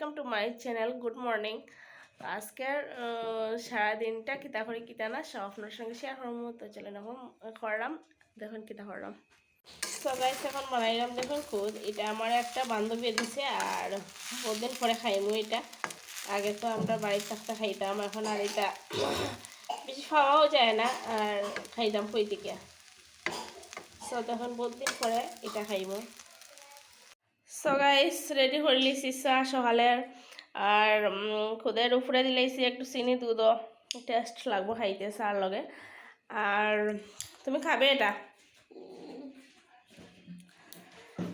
Welcome to my channel. Good morning. আজকের সারাদিনটা কিতা করি কিতা না সব আপনার সঙ্গে শেয়ার করবো। তো চলেন এখন করলাম, দেখুন কিতা করলাম। তো গাইস এখন বানাইলাম দেখুন খুদ। এটা আমার একটা বান্ধবী দিছে আর বহুদিন পরে খাইমু এটা। আগে তো আমরা বাড়ির থাকতে খাইতাম, এখন আর এটা বেশি খাওয়াও যায় না আর খাইতাম কই থেকে। তো তখন বহুদিন পরে এটা খাইমু। সো গাইস রেডি করে লিছি চা সকালের, আর খুদের উপরে দিলেছি একটু চিনি দুধও টেস্ট লাগবো খাইতে চার লগে। আর তুমি খাবে এটা?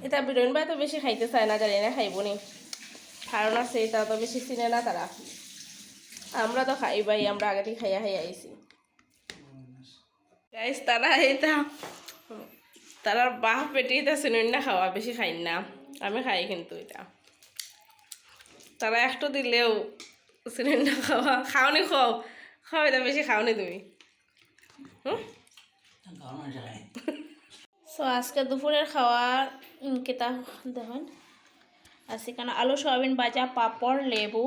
এটা বিরন ভাই তো বেশি খাইতে চায় না, জানি না খাইব নি, কারণ আছে এটা তো বেশি চিনে না তারা। আমরা তো খাই ভাই, আমরা আগে থেকে খাইয়া খাইয়া আইছি গাইস। তারা এটা তারা বাহ পেটে এটা চিনুন না খাওয়া, বেশি খাই না, আমি খাই কিন্তু এটা। তারা একটু দিলেও চিনুন না খাওয়া। খাওনি খাও খাও, এটা বেশি খাওনি তুমি। সো আজকে দুপুরের খাওয়া কেতা দেখুন আছে কেন, আলু সয়াবিন ভাজা, পাপড়, লেবু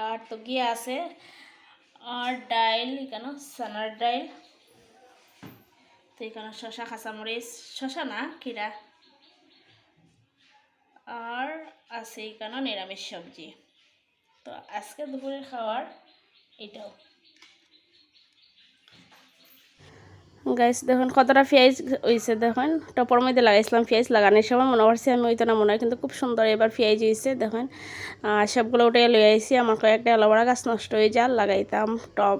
আর তো গিয়ে আছে আর ডাইল কেন সানার ডাইল। তো এখানে শশা, কাঁচামরিচ, শশা না খিরা, আর আছে এখানে নিরামিষ সবজি। তো আজকে দুপুরের খাওয়ার এটাও। গাইস দেখুন কতটা পেঁয়াজ হয়েছে, দেখুন টপর মধ্যে লাগাইছিলাম পেঁয়াজ লাগানোর সময়, মনে করছি আমি ওইটা না মনে হয়, কিন্তু খুব সুন্দর এবার পেঁয়াজ হয়েছে দেখুন। সবগুলো উঠে লয়ে আইসি, আমার কয়েকটা অ্যালোভেরা গাছ নষ্ট হয়ে যাল, লাগাইতাম টপ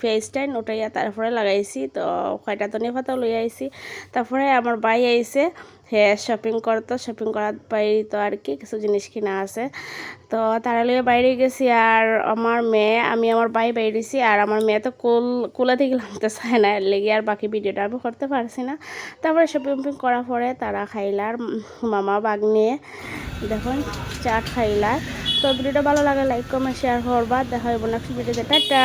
পেঁয়াজটাই উঠাইয়া তারপরে লাগাইছি। তো কয়টা ধনিয়া পাতাও লয়ে আইসি। তারপরে আমার ভাই আইসে, হ্যাঁ শপিং করতো, শপিং করার বাইরে তো আর কি কিছু জিনিস কিনা আছে। তো তারা লিয়ে বাইরে গেছি, আর আমার মেয়ে আমি আমার ভাই বাইরেছি, আর আমার মেয়ে তো কুলা থেকে নামতে চায় না, লেগে আর বাকি ভিডিওটা আমি করতে পারছি না। তারপরে শপিং করার পরে তারা খাইলার, মামা বাগ নিয়ে দেখুন চাট খাইলার। তো ভিডিওটা ভালো লাগে লাইক কমেন্ট শেয়ার করবা, দেখা হইব নেক্সট ভিডিওতে। টাটা।